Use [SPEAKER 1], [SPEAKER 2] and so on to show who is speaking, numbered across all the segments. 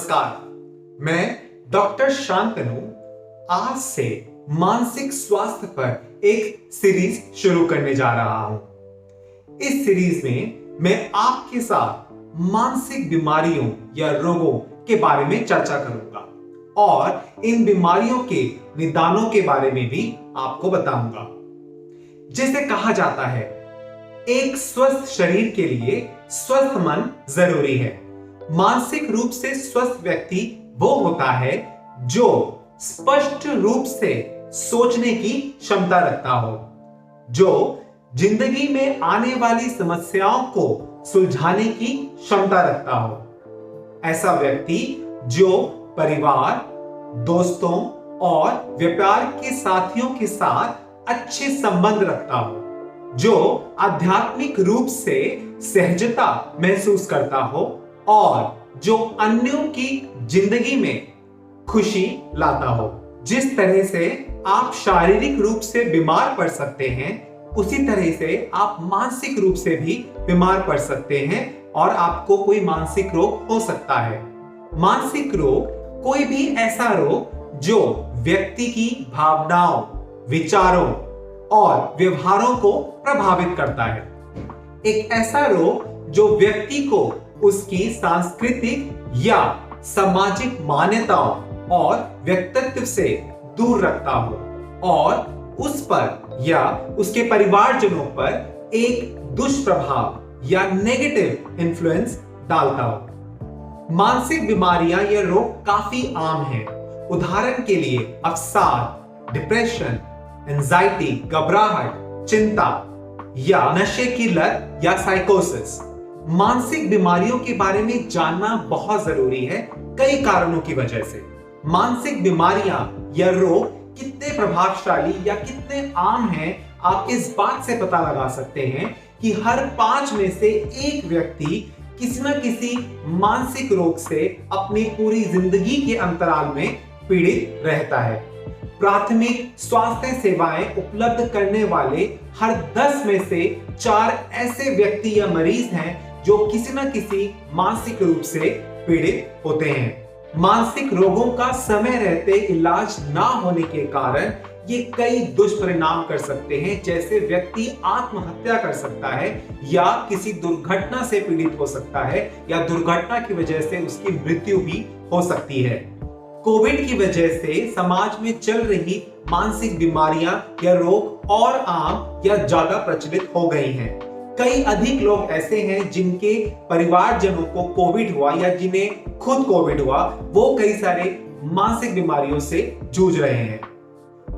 [SPEAKER 1] नमस्कार, मैं डॉक्टर शांतनु आज से मानसिक स्वास्थ्य पर एक सीरीज शुरू करने जा रहा हूं। इस सीरीज में मैं आपके साथ मानसिक बीमारियों या रोगों के बारे में चर्चा करूंगा और इन बीमारियों के निदानों के बारे में भी आपको बताऊंगा। जैसे कहा जाता है, एक स्वस्थ शरीर के लिए स्वस्थ मन जरूरी है। मानसिक रूप से स्वस्थ व्यक्ति वो होता है जो स्पष्ट रूप से सोचने की क्षमता रखता हो, जो जिंदगी में आने वाली समस्याओं को सुलझाने की क्षमता रखता हो। ऐसा व्यक्ति जो परिवार, दोस्तों और व्यापार के साथियों के साथ अच्छे संबंध रखता हो, जो आध्यात्मिक रूप से सहजता महसूस करता हो और जो अन्यों की जिंदगी में खुशी लाता हो। जिस तरह से आप शारीरिक रूप से बीमार पड़ सकते हैं, उसी तरह से आप मानसिक रूप से भी बीमार पड़ सकते हैं और आपको कोई मानसिक रोग हो सकता है। मानसिक रोग कोई भी ऐसा रोग जो व्यक्ति की भावनाओं, विचारों और व्यवहारों को प्रभावित करता है। एक ऐसा रोग जो व्यक्ति को उसकी सांस्कृतिक या सामाजिक मान्यताओं और व्यक्तित्व से दूर रखता हो और उस पर या उसके परिवारजनों पर एक दुष्प्रभाव या नेगेटिव इन्फ्लुएंस डालता हो। मानसिक बीमारियां या रोग काफी आम हैं। उदाहरण के लिए अवसाद, डिप्रेशन, एंजाइटी, घबराहट, चिंता या नशे की लत या साइकोसिस। मानसिक बीमारियों के बारे में जानना बहुत जरूरी है कई कारणों की वजह से। मानसिक बीमारियां या रोग कितने प्रभावशाली या कितने आम हैं, आप इस बात से पता लगा सकते हैं कि हर 5 में से एक व्यक्ति किसी न किसी मानसिक रोग से अपनी पूरी जिंदगी के अंतराल में पीड़ित रहता है। प्राथमिक स्वास्थ्य सेवाएं उपलब्ध करने वाले हर 10 में से 4 ऐसे व्यक्ति या मरीज हैं जो किसी न किसी मानसिक रूप से पीड़ित होते हैं। मानसिक रोगों का समय रहते इलाज ना होने के कारण ये कई दुष्परिणाम कर सकते हैं, जैसे व्यक्ति आत्महत्या कर सकता है या किसी दुर्घटना से पीड़ित हो सकता है या दुर्घटना की वजह से उसकी मृत्यु भी हो सकती है। कोविड की वजह से समाज में चल रही मानसिक बीमारियां या रोग और आम या ज्यादा प्रचलित हो गई हैं। कई अधिक लोग ऐसे हैं जिनके परिवारजनों को कोविड हुआ या जिन्हें खुद कोविड हुआ, वो कई सारे मानसिक बीमारियों से जूझ रहे हैं।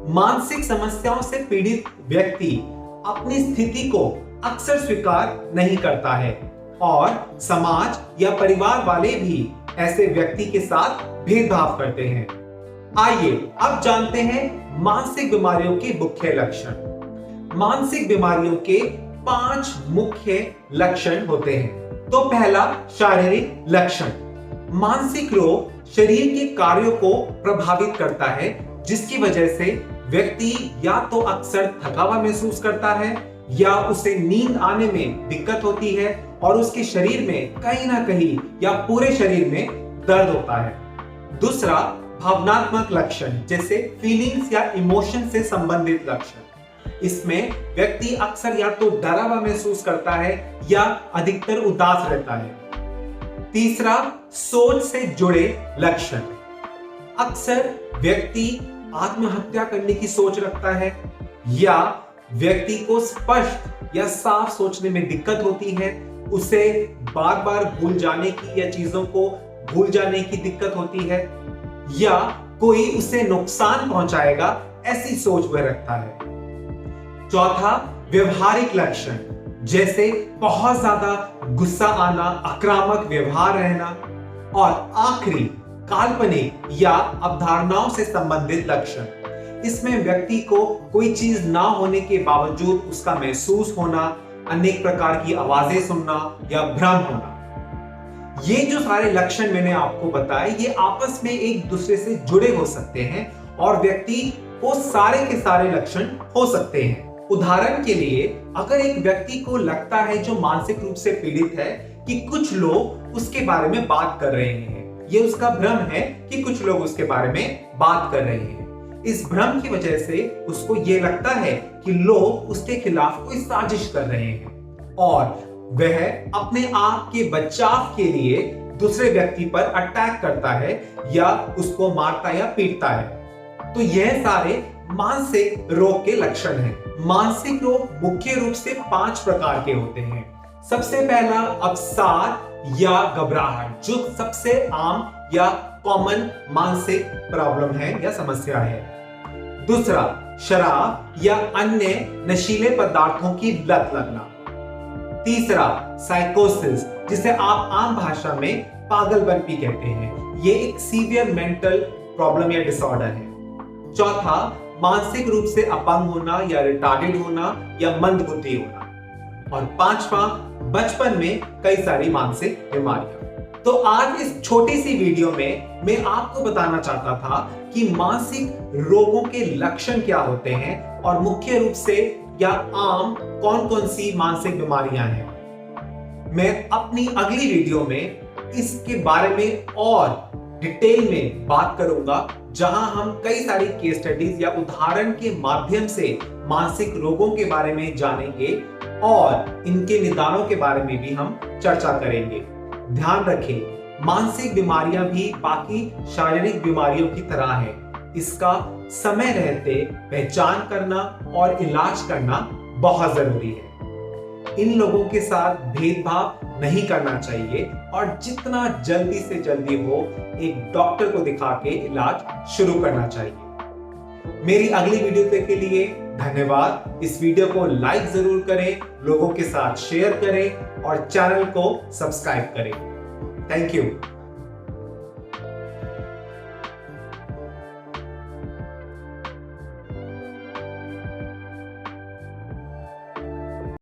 [SPEAKER 1] मानसिक समस्याओं से पीड़ित व्यक्ति अपनी स्थिति को अक्सर स्वीकार नहीं करता है और समाज या परिवार वाले भी ऐसे व्यक्ति के साथ भेदभाव करते हैं। आइए अब जानते हैं मानसिक बीमारियों के मुख्य लक्षण। मानसिक बीमारियों के 5 मुख्य लक्षण होते हैं। तो पहला, शारीरिक लक्षण। मानसिक रोग शरीर के कार्यों को प्रभावित करता है, जिसकी वजह से व्यक्ति या तो अक्सर थकावा महसूस करता है या उसे नींद आने में दिक्कत होती है और उसके शरीर में कहीं ना कहीं या पूरे शरीर में दर्द होता है। दूसरा, भावनात्मक लक्षण, जैसे फीलिंग्स या इमोशन से संबंधित लक्षण। इसमें व्यक्ति अक्सर या तो डरा हुआ महसूस करता है या अधिकतर उदास रहता है। तीसरा, सोच से जुड़े लक्षण। अक्सर व्यक्ति आत्महत्या करने की सोच रखता है या व्यक्ति को स्पष्ट या साफ सोचने में दिक्कत होती है, उसे बार बार भूल जाने की या चीजों को भूल जाने की दिक्कत होती है या कोई उसे नुकसान पहुंचाएगा ऐसी सोच वह रखता है। चौथा, व्यवहारिक लक्षण, जैसे बहुत ज्यादा गुस्सा आना, आक्रामक व्यवहार रहना। और आखिरी, काल्पनिक या अवधारणाओं से संबंधित लक्षण। इसमें व्यक्ति को कोई चीज ना होने के बावजूद उसका महसूस होना, अनेक प्रकार की आवाजें सुनना या भ्रम होना। ये जो सारे लक्षण मैंने आपको बताए, ये आपस में एक दूसरे से जुड़े हो सकते हैं और व्यक्ति को सारे के सारे लक्षण हो सकते हैं। उदाहरण के लिए, अगर एक व्यक्ति को लगता है जो मानसिक रूप से पीड़ित है कि कुछ लोग उसके बारे में बात कर रहे हैं ये उसका भ्रम है कि कुछ लोग उसके बारे में बात कर रहे हैं। इस भ्रम की वजह से उसको ये लगता है कि लोग उसके खिलाफ कोई साजिश कर रहे हैं और वह अपने आप के बचाव के लिए दूसरे व्यक्ति पर अटैक करता है या उसको मारता या पीटता है। तो यह सारे मानसिक रोग के लक्षण हैं। मानसिक रोग मुख्य रूप से 5 प्रकार के होते हैं। सबसे पहला अवसाद या घबराहट, जो सबसे आम या कॉमन मानसिक प्रॉब्लम है या समस्या है। दूसरा, शराब या अन्य नशीले पदार्थों की लत लगना। तीसरा, साइकोसिस, जिसे आप आम भाषा में पागलपंती कहते हैं। यह एक सीवियर मेंटल प्रॉब्लम या डिसऑर्डर है। चौथा, मानसिक रूप से अपंग होना या रिटार्डेड होना या मंदबुद्धि होना। और पांचवा, बचपन में कई सारी मानसिक बीमारियां। तो आज इस छोटी सी वीडियो में मैं आपको बताना चाहता था कि मानसिक रोगों के लक्षण क्या होते हैं और मुख्य रूप से या आम कौन कौन सी मानसिक बीमारियां हैं। मैं अपनी अगली वीडियो में इसके बारे में और डिटेल में बात करूंगा, जहां हम कई सारी केस स्टडीज या उदाहरण के माध्यम से मानसिक रोगों के बारे में जानेंगे और इनके निदानों के बारे में भी हम चर्चा करेंगे। ध्यान रखें, मानसिक बीमारियां भी बाकी शारीरिक बीमारियों की तरह है। इसका समय रहते पहचान करना और इलाज करना बहुत जरूरी है। इन लोगों के साथ भेदभाव नहीं करना चाहिए और जितना जल्दी से जल्दी हो एक डॉक्टर को दिखा के इलाज शुरू करना चाहिए। मेरी अगली वीडियो के लिए धन्यवाद। इस वीडियो को लाइक जरूर करें, लोगों के साथ शेयर करें और चैनल को सब्सक्राइब करें। Thank you.